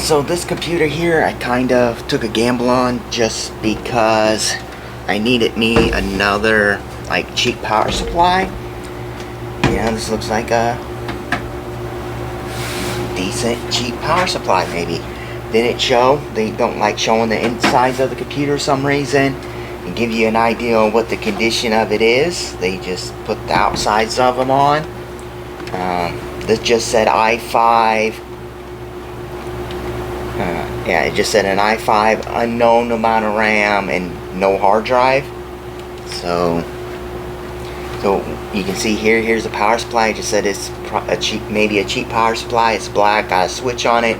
So this computer here I kind of took a gamble on just because I needed me another like cheap power supply. Yeah, this looks like a decent cheap power supply maybe. Didn't show. They don't like showing the insides of the computer for some reason and give you an idea on what the condition of it is. They just put the outsides of them on. This just said i5. Yeah, it just said an i5, unknown amount of RAM, and no hard drive. So you can see here's the power supply. It just said it's maybe a cheap power supply. It's black, got a switch on it.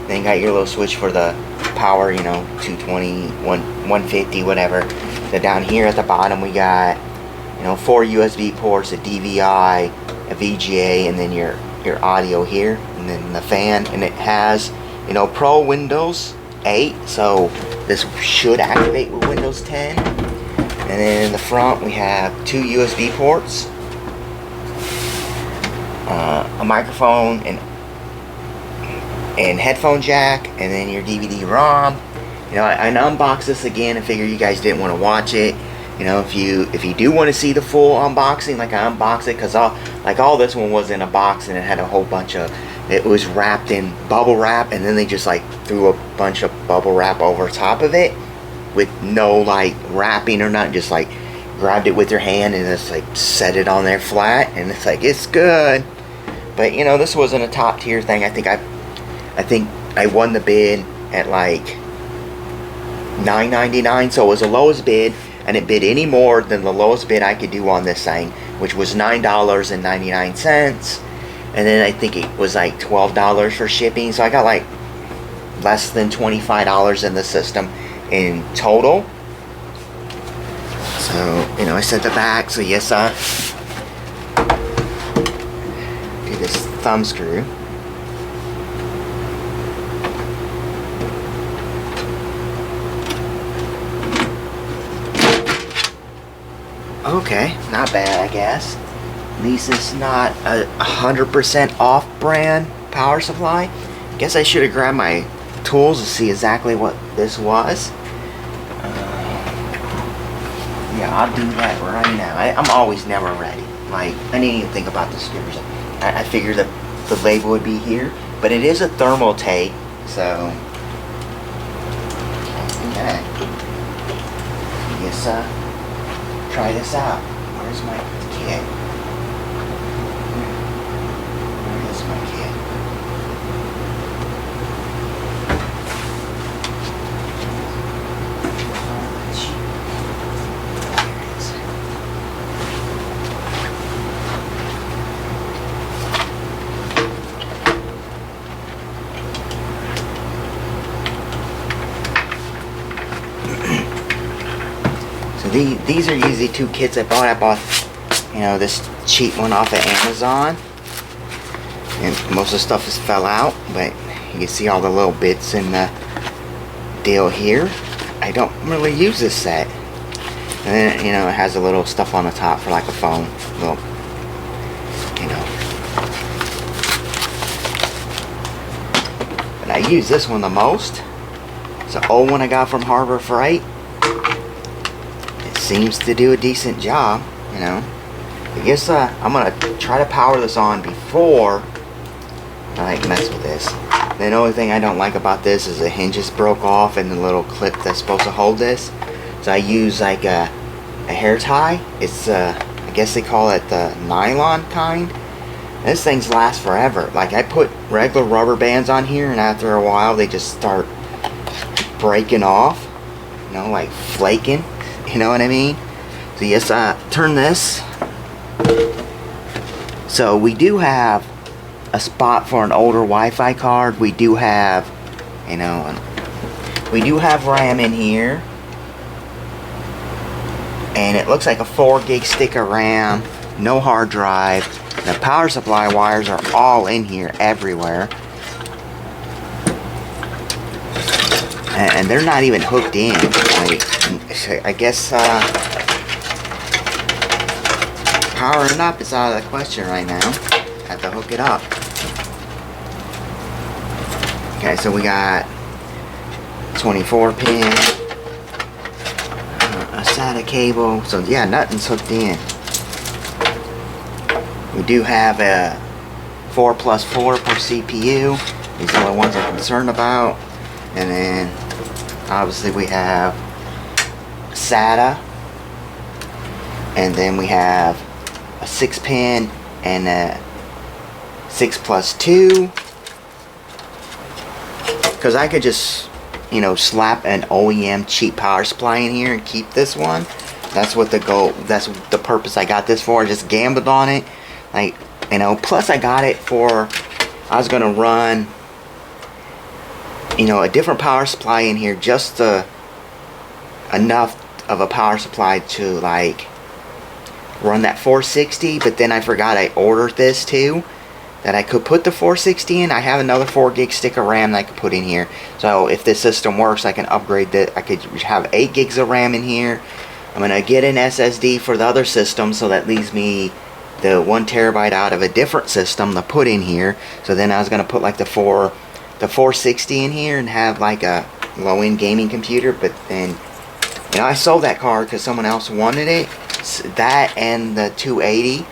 Then you got your little switch for the power, 220, 150, whatever. Then down here at the bottom we got, 4 USB ports, a DVI, a VGA, and then your audio here, and then the fan. And it has, Pro Windows 8, so this should activate with Windows 10. And then in the front we have 2 USB ports, a microphone, and headphone jack, and then your DVD-ROM. I unboxed this again. I figured you guys didn't want to watch it. If you do want to see the full unboxing, like I unboxed it, because all this one was in a box and it had a whole bunch of, it was wrapped in bubble wrap, and then they just like threw a bunch of bubble wrap over top of it with no like wrapping or nothing, just like grabbed it with your hand and just like set it on there flat, and it's like, it's good. But this wasn't a top tier thing. I think I won the bid at like $9.99, so it was the lowest bid. I didn't bid any more than the lowest bid I could do on this thing, which was $9.99. And then I think it was like $12 for shipping, so I got like less than $25 in the system in total. So, I set the back, so yes, do this thumb screw. Okay, not bad, I guess. At least it's not a 100% off-brand power supply. Guess I should have grabbed my tools to see exactly what this was. Yeah, I'll do that right now. I'm always never ready. Like, I didn't even think about the screws. I figured that the label would be here, but it is a thermal tape, so okay. I guess try this out. Where's my kit? Where is my kit? So these are usually 2 kits I bought. I bought, this cheap one off of Amazon, and most of the stuff just fell out, but you can see all the little bits in the deal here. I don't really use this set. And then, it has a little stuff on the top for like a phone. Little, But I use this one the most. It's an old one I got from Harbor Freight. It seems to do a decent job, I guess I'm going to try to power this on before I mess with this. The only thing I don't like about this is the hinges broke off and the little clip that's supposed to hold this. So I use like a hair tie. It's I guess they call it the nylon kind. And this thing's last forever. Like, I put regular rubber bands on here, and after a while they just start breaking off, like flaking. You know what I mean? So yes, turn this. So we do have a spot for an older Wi-Fi card. We do have, we do have RAM in here. And it looks like a 4 gig stick of RAM, no hard drive. The power supply wires are all in here everywhere. And they're not even hooked in. I guess powering up is out of the question right now. Have to hook it up. Okay, so we got 24 pin, a SATA cable. So yeah, nothing's hooked in. We do have a 4+4 per CPU. These are the ones I'm concerned about. And then obviously we have SATA. And then we have a 6-pin and a 6+2. Because I could just, you know, slap an OEM cheap power supply in here and keep this one. That's what the goal, that's the purpose I got this for. I just gambled on it. Like, you know, plus I got it for, I was going to run, you know, a different power supply in here. Just enough of a power supply to, like, run that 460. But then I forgot I ordered this too, that I could put the 460 in. I have another 4 gig stick of RAM that I could put in here. So if this system works, I can upgrade that. I could have 8 gigs of RAM in here. I'm going to get an SSD for the other system, so that leaves me the 1 terabyte out of a different system to put in here. So then I was going to put like the 460 in here and have like a low-end gaming computer. But then, you know, I sold that card because someone else wanted it. That and the 280.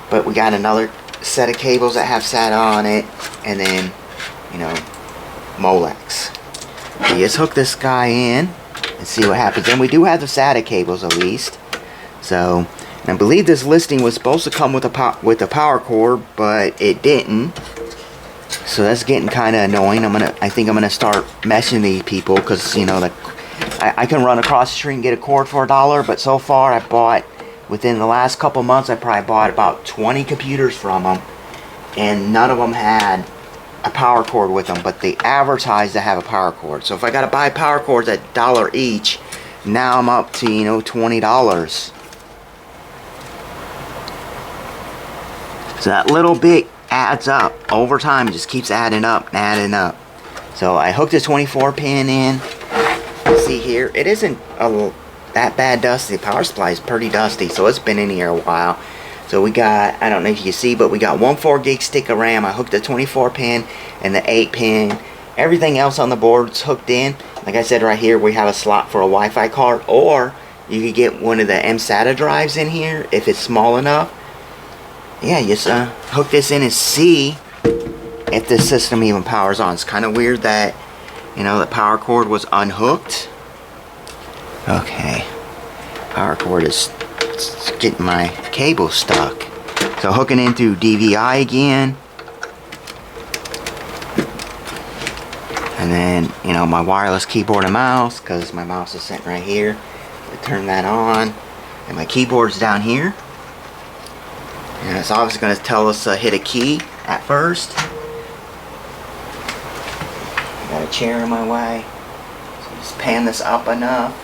But we got another set of cables that have SATA on it, and then, you know, Molex. We just hook this guy in and see what happens. And we do have the SATA cables at least. So, and I believe this listing was supposed to come with a power cord, but it didn't. So that's getting kind of annoying. I think I'm gonna start messing these people, because, you know, I can run across the street and get a cord for $1, but so far I bought, within the last couple months, I probably bought about 20 computers from them, and none of them had a power cord with them, but they advertise to have a power cord. So if I gotta buy power cords at $1 each, now I'm up to, you know, $20. So that little bit adds up over time. It just keeps adding up and adding up. So I hooked a 24 pin in. See here, it isn't that bad dusty. The power supply is pretty dusty, so it's been in here a while. So we got, I don't know if you can see, but we got one 4 gig stick of RAM. I hooked the 24 pin and the 8 pin. Everything else on the board's hooked in. Like I said, right here we have a slot for a Wi-Fi card, or you could get one of the MSATA drives in here if it's small enough. Yeah, just hook this in and see if the system even powers on. It's kind of weird that, you know, the power cord was unhooked. Okay, power cord is getting my cable stuck. So hooking in through DVI again. And then, you know, my wireless keyboard and mouse, because my mouse is sitting right here. I turn that on. And my keyboard's down here. And it's obviously going to tell us to hit a key at first. I got a chair in my way. So just pan this up enough.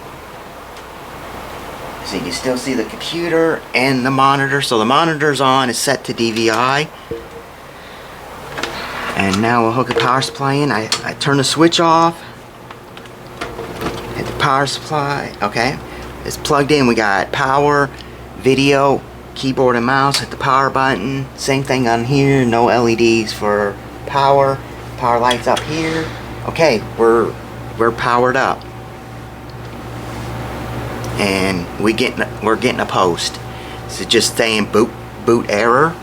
So you can still see the computer and the monitor. So the monitor's on, is set to DVI. And now we'll hook a power supply in. I turn the switch off. Hit the power supply. Okay. It's plugged in. We got power, video, keyboard and mouse. Hit the power button. Same thing on here. No LEDs for power. Power lights up here. Okay, we're powered up. And we're getting a post. So just saying boot error.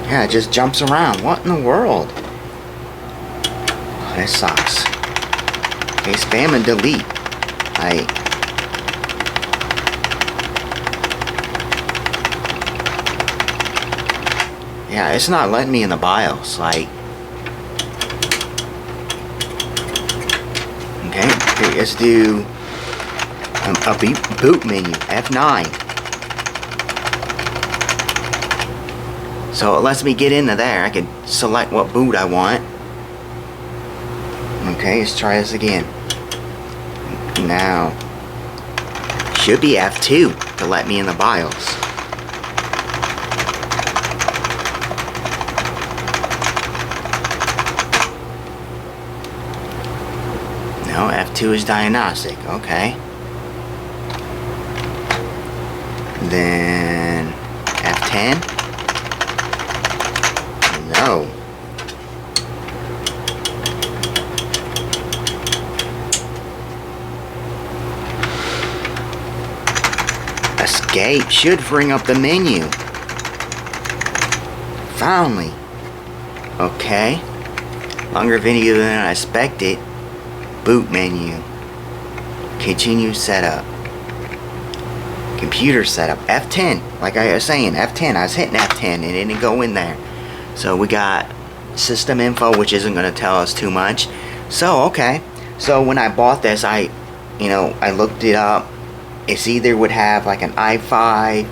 Yeah, it just jumps around. What in the world? Oh, that sucks. Okay, spam and delete. Yeah, it's not letting me in the BIOS. Like, okay, let's do a boot menu, F9. So it lets me get into there. I can select what boot I want. Okay, let's try this again. Now, should be F2 to let me in the BIOS. No, F2 is diagnostic. Okay. Then F10. No. Escape should bring up the menu. Finally. Okay. Longer video than I expected. Boot menu. Continue setup. Computer setup. F10. Like I was saying, F10. I was hitting F10 and it didn't go in there. So we got system info, which isn't going to tell us too much. So, okay. So when I bought this, I looked it up. It's either would have like an i5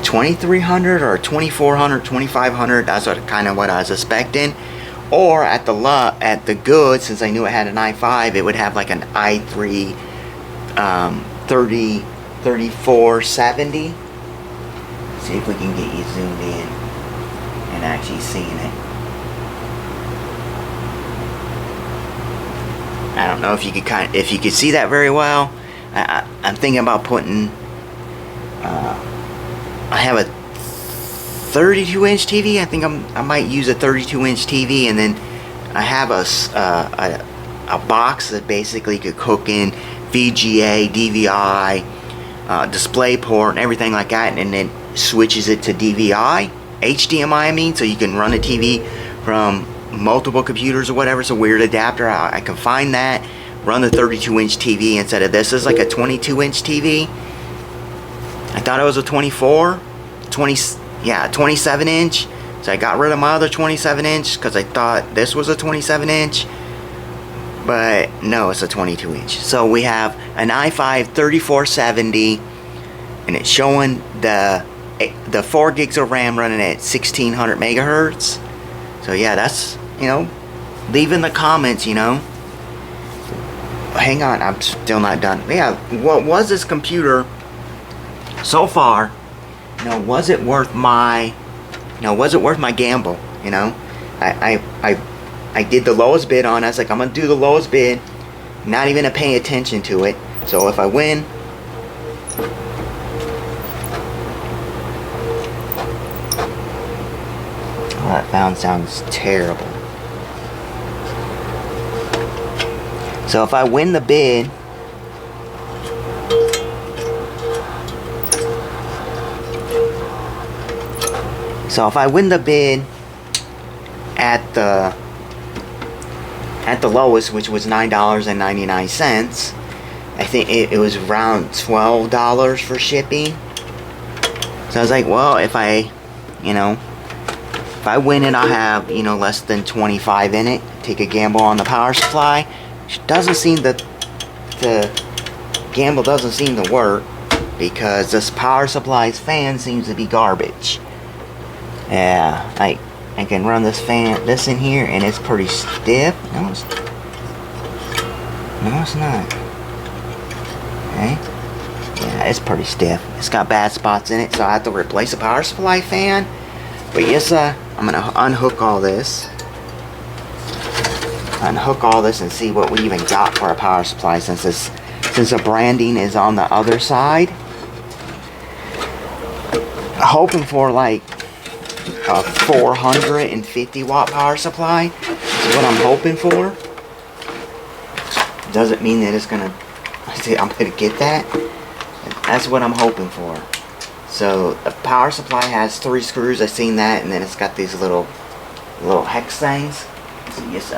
2300 or 2400, 2500. That's what kind of what I was expecting. Or at the good, since I knew it had an i5, it would have like an i3 3470. See if we can get you zoomed in and actually seeing it. I don't know if you could see that very well. I'm thinking about putting. I have a 32-inch TV. I think I might use a 32-inch TV, and then I have a box that basically could hook in VGA, DVI, DisplayPort, and everything like that, and then switches it to DVI, HDMI. I mean, so you can run a TV from multiple computers or whatever. It's a weird adapter. I can find that, run the 32-inch TV instead of this. Is like a 22-inch TV. I thought it was a 27-inch. So I got rid of my other 27-inch because I thought this was a 27-inch. But no, it's a 22-inch. So we have an i5 3470, and it's showing the 4 gigs of RAM running at 1600 megahertz. So yeah, that's, leave in the comments, Hang on, I'm still not done. Yeah, what was this computer so far? Was it worth my gamble? I did the lowest bid on it. I was like, I'm gonna do the lowest bid, not even pay attention to it. So if I win, oh, that sounds terrible. So if I win the bid, at the lowest, which was $9.99, I think it was around $12 for shipping. So I was like, well, if I win it, I'll have less than 25 in it. Take a gamble on the power supply. Doesn't seem the gamble doesn't seem to work, because this power supply's fan seems to be garbage. Yeah, I can run this in here, and it's pretty stiff. No, it's not. Okay. Yeah, it's pretty stiff. It's got bad spots in it, so I have to replace the power supply fan. But yes, I'm gonna unhook all this. And see what we even got for a power supply, since the branding is on the other side. Hoping for like a 450 watt power supply. That's what I'm hoping for. Doesn't mean that I'm gonna get that. That's what I'm hoping for. So the power supply has 3 screws. I've seen that, and then it's got these little hex things. So just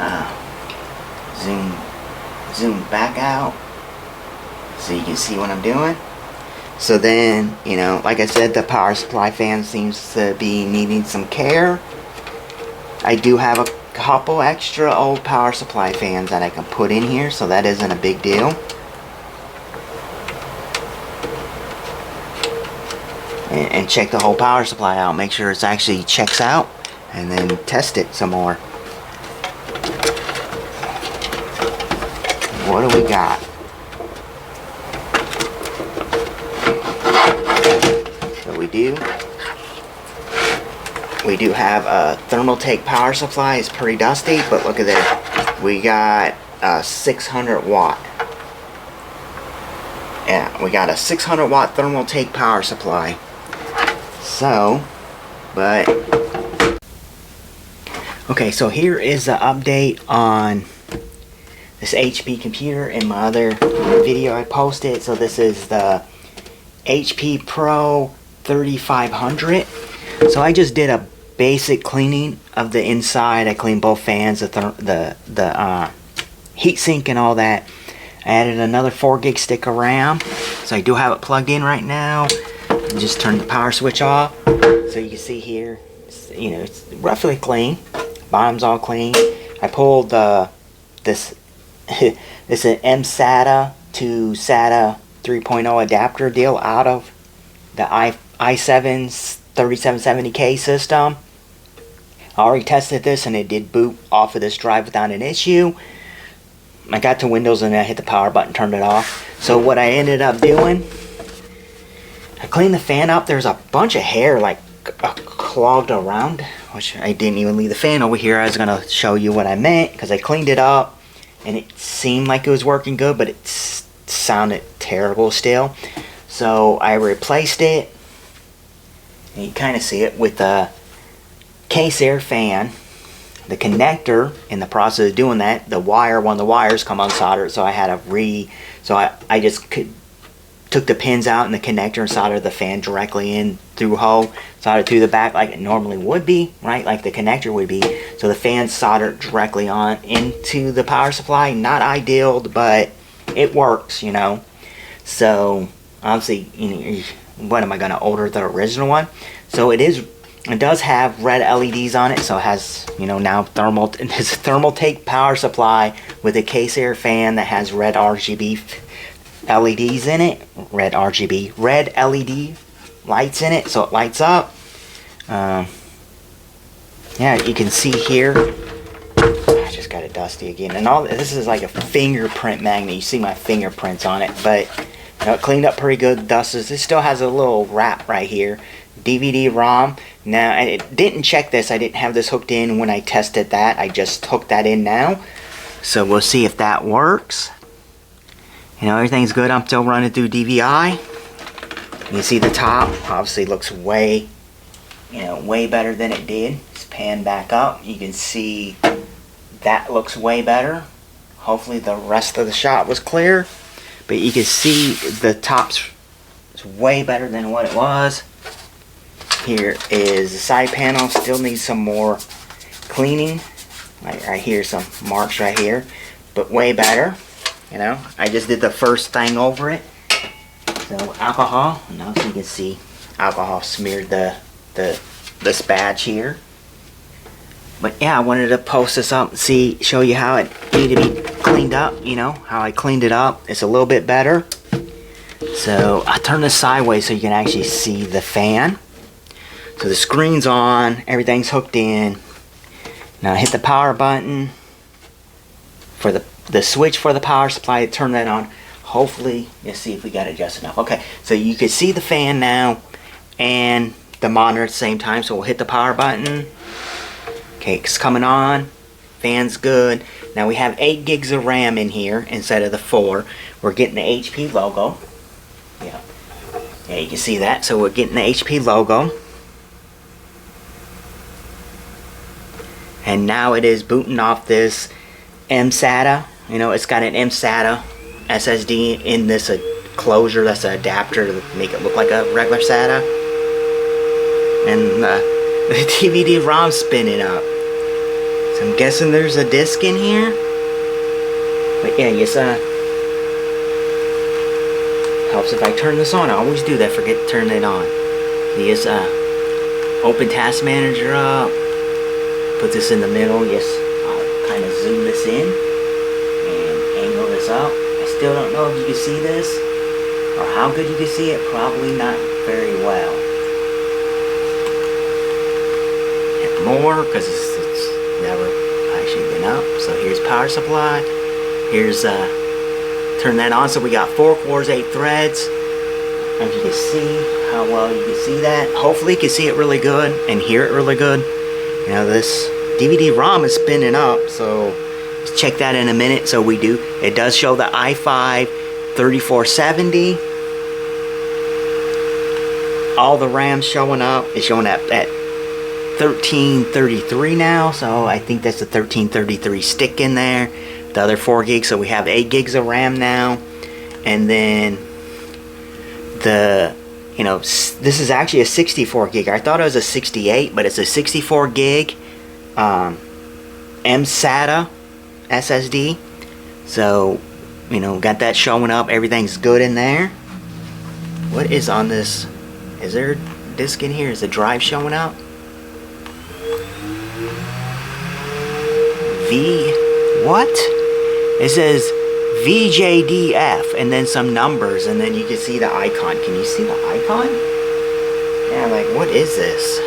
zoom back out so you can see what I'm doing. So then, like I said, the power supply fan seems to be needing some care. I do have a couple extra old power supply fans that I can put in here, so that isn't a big deal. And check the whole power supply out, make sure it actually checks out, and then test it some more. What do we got? So we do have a Thermaltake power supply. It's pretty dusty, but look at that. We got a 600 watt. Yeah, we got a 600 watt Thermaltake power supply. So, but okay, so here is the update on this HP computer in my other video I posted. So this is the HP Pro 3500. So I just did a basic cleaning of the inside. I cleaned both fans, the heat sink and all that. I added another 4 gig stick of RAM. So I do have it plugged in right now. And just turn the power switch off. So you can see here, it's roughly clean. Bottom's all clean. I pulled this this is an mSATA to SATA 3.0 adapter deal out of the i7's 3770K system. I already tested this and it did boot off of this drive without an issue. I got to Windows and I hit the power button, turned it off. So what I ended up doing, I cleaned the fan up. There's a bunch of hair like clogged around, which I didn't even leave the fan over here. I was going to show you what I meant because I cleaned it up and it seemed like it was working good, but it sounded terrible still. So I replaced it, and you kind of see it with the case air fan. The connector, in the process of doing that, one of the wires come unsoldered, so I had to I just took the pins out in the connector and soldered the fan directly in through hole, soldered through the back like it normally would be, right, like the connector would be. So the fan soldered directly on into the power supply. Not ideal, but it works, So obviously, what am I going to order the original one? So it does have red LEDs on it, so it has, now it's a thermal take power supply with a case air fan that has red RGB LEDs in it. Red LED lights in it, so it lights up. Yeah, you can see here. I just got it dusty again, and all this is like a fingerprint magnet. You see my fingerprints on it, but it cleaned up pretty good. Dust is. It still has a little wrap right here. DVD-ROM. Now, I didn't check this. I didn't have this hooked in when I tested that. I just hooked that in now. So we'll see if that works. Everything's good. I'm still running through DVI. You see the top obviously looks way better than it did. It's panned back up. You can see that looks way better. Hopefully the rest of the shot was clear. But you can see the top's way better than what it was. Here is the side panel. Still needs some more cleaning. Right here, some marks right here, but way better. I just did the first thing over it. So alcohol. Now so you can see alcohol smeared the badge here. But yeah, I wanted to post this up and show you how it needed to be cleaned up. How I cleaned it up. It's a little bit better. So I turn this sideways so you can actually see the fan. So the screen's on, everything's hooked in. Now I hit the power button for the switch for the power supply to turn that on. Hopefully, let's see if we got it just enough. Okay, so you can see the fan now and the monitor at the same time. So we'll hit the power button. Okay, it's coming on. Fan's good. Now we have 8 gigs of RAM in here instead of the 4. We're getting the HP logo. Yeah, you can see that. So we're getting the HP logo. And now it is booting off this mSATA. It's got an mSATA SSD in this closure. That's an adapter to make it look like a regular SATA. And the DVD-ROM's spinning up. So I'm guessing there's a disc in here. But yeah, yes, helps if I turn this on. I always do that, forget to turn it on. Yes, open Task Manager up. Put this in the middle. Yes, I'll kind of zoom this in and angle this up. I still don't know if you can see this or how good you can see it. Probably not very well. Hit more because it's never actually been up. So here's power supply. Here's turn that on. So we got 4 cores, 8 threads. If you can see how well you can see that. Hopefully you can see it really good and hear it really good. This DVD-ROM is spinning up, so let's check that in a minute. So we do. It does show the i5 3470. All the RAM showing up. It's showing up at 1333 now, so I think that's the 1333 stick in there. The other 4 gigs, so we have 8 gigs of RAM now. And then the you know, this is actually a 64 gig. I thought it was a 68, but it's a 64 gig mSATA SSD. So, you know, got that showing up. Everything's good in there. What is on this? Is there a disk in here? Is the drive showing up? What? It says VJDF and then some numbers, and then you can see the icon. Can you see the icon? Yeah, like, what is this?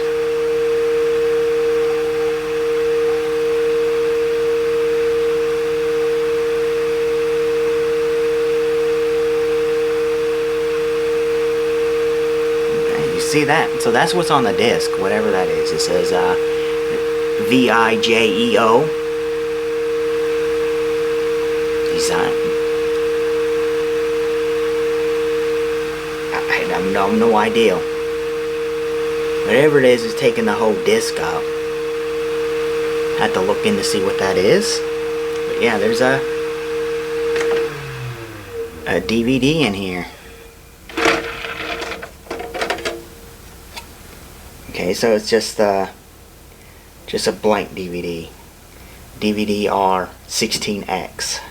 Okay, you see that? So that's what's on the disk, whatever that is. It says Vijeo design. I have no idea. Whatever it is taking the whole disc up. Have to look in to see what that is. But yeah, there's a DVD in here. Okay, so it's just a blank DVD. DVD-R 16X.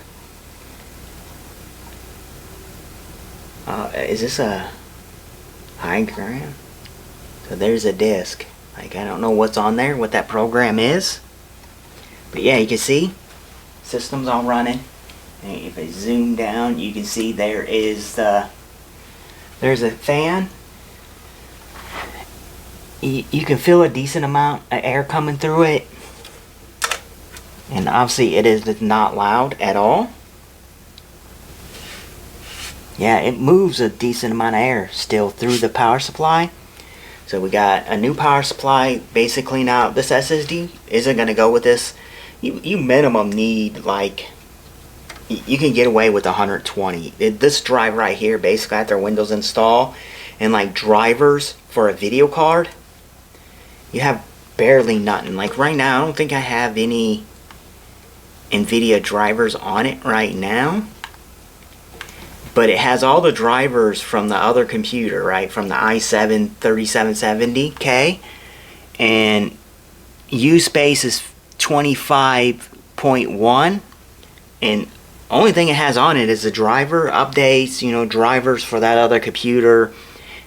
Is this a high gram? So there's a disc. Like, I don't know what's on there, what that program is. But yeah, you can see system's all running. And if I zoom down, you can see there's a fan. You can feel a decent amount of air coming through it. And obviously it is not loud at all. Yeah, it moves a decent amount of air still through the power supply. So we got a new power supply. Basically now, this SSD isn't going to go with this. You minimum need, like, you can get away with 120. This drive right here, basically after Windows install, and like drivers for a video card, you have barely nothing. Like right now, I don't think I have any NVIDIA drivers on it right now. But it has all the drivers from the other computer, right? From the i7 3770K. And U-Space is 25.1. And only thing it has on it is the driver updates, you know, drivers for that other computer,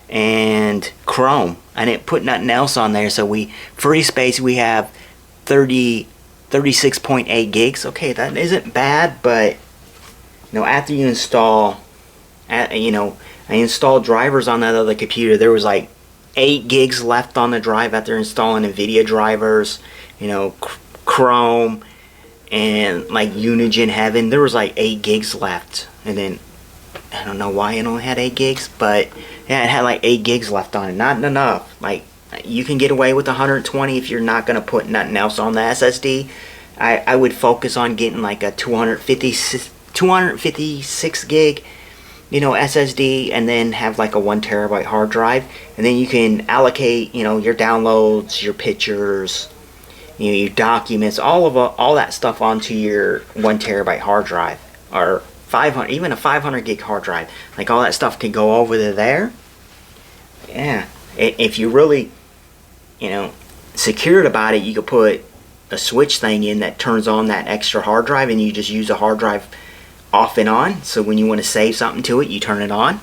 and Chrome. I didn't put nothing else on there. So free space, we have 36.8 gigs. Okay, that isn't bad, but you know, after you install, you know, I installed drivers on that other computer. There was like 8 gigs left on the drive after installing NVIDIA drivers, you know, Chrome, and like Unigen Heaven. There was like 8 gigs left. And then, I don't know why it only had 8 gigs, but yeah, it had like 8 gigs left on it. Not enough. Like, you can get away with 120 if you're not going to put nothing else on the SSD. I would focus on getting like a 256 gig, you know, SSD, and then have like a 1 terabyte hard drive, and then you can allocate, you know, your downloads, your pictures, you know, your documents, all that stuff onto your 1 terabyte hard drive, or 500, even a 500 gig hard drive. Like, all that stuff can go over to there. Yeah, if you really, you know, secured about it, you could put a switch thing in that turns on that extra hard drive, and you just use a hard drive off and on. So when you want to save something to it, you turn it on,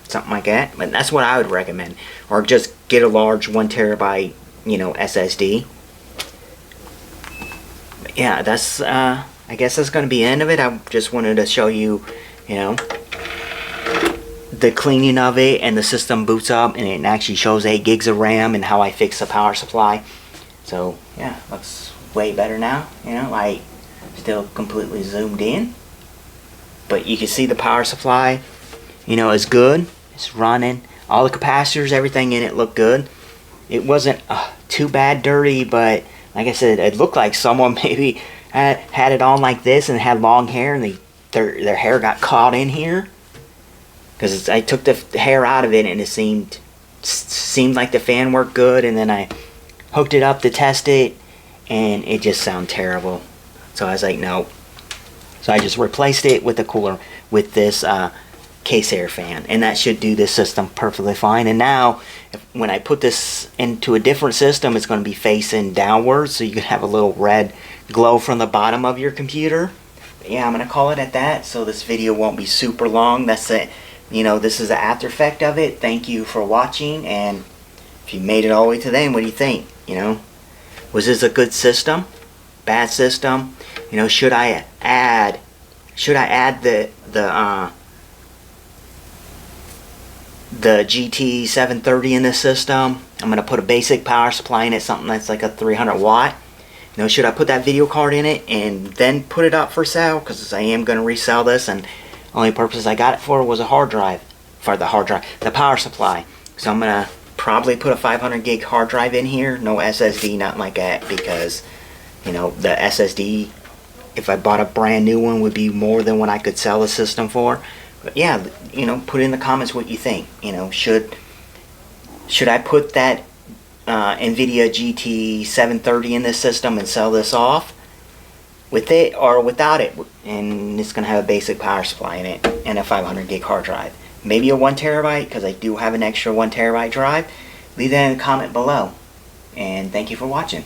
something like that. But that's what I would recommend. Or just get a large 1 terabyte, you know, SSD. But yeah, that's I guess that's going to be the end of it. I just wanted to show you, you know, the cleaning of it, and the system boots up and it actually shows 8 gigs of RAM, and how I fix the power supply. So yeah, looks way better now, you know, like still completely zoomed in, but you can see the power supply, you know, is good. It's running. All the capacitors, everything in it looked good. It wasn't too bad dirty, but like I said, it looked like someone maybe had it on like this and had long hair, and their hair got caught in here, because I took the hair out of it and it seemed like the fan worked good, and then I hooked it up to test it and it just sounded terrible. So I was like, no. So I just replaced it with a cooler, with this case air fan, and that should do this system perfectly fine. And now when I put this into a different system, it's going to be facing downwards, so you can have a little red glow from the bottom of your computer. But yeah, I'm going to call it at that, so this video won't be super long. That's it. You know, this is the after effect of it. Thank you for watching, and if you made it all the way to the end, what do you think? You know, was this a good system? Bad system? You know, should I add the GT730 in this system? I'm going to put a basic power supply in it, something that's like a 300 watt. You know, should I put that video card in it and then put it up for sale? Because I am going to resell this, and the only purpose I got it for was a hard drive. The power supply. So I'm going to probably put a 500 gig hard drive in here. No SSD, nothing like that, because, you know, the SSD, if I bought a brand new one, would be more than what I could sell the system for. But yeah, you know, put in the comments what you think. You know, should I put that NVIDIA GT730 in this system and sell this off with it or without it? And it's going to have a basic power supply in it and a 500 gig hard drive. Maybe a 1 terabyte, because I do have an extra 1 terabyte drive. Leave that in the comment below. And thank you for watching.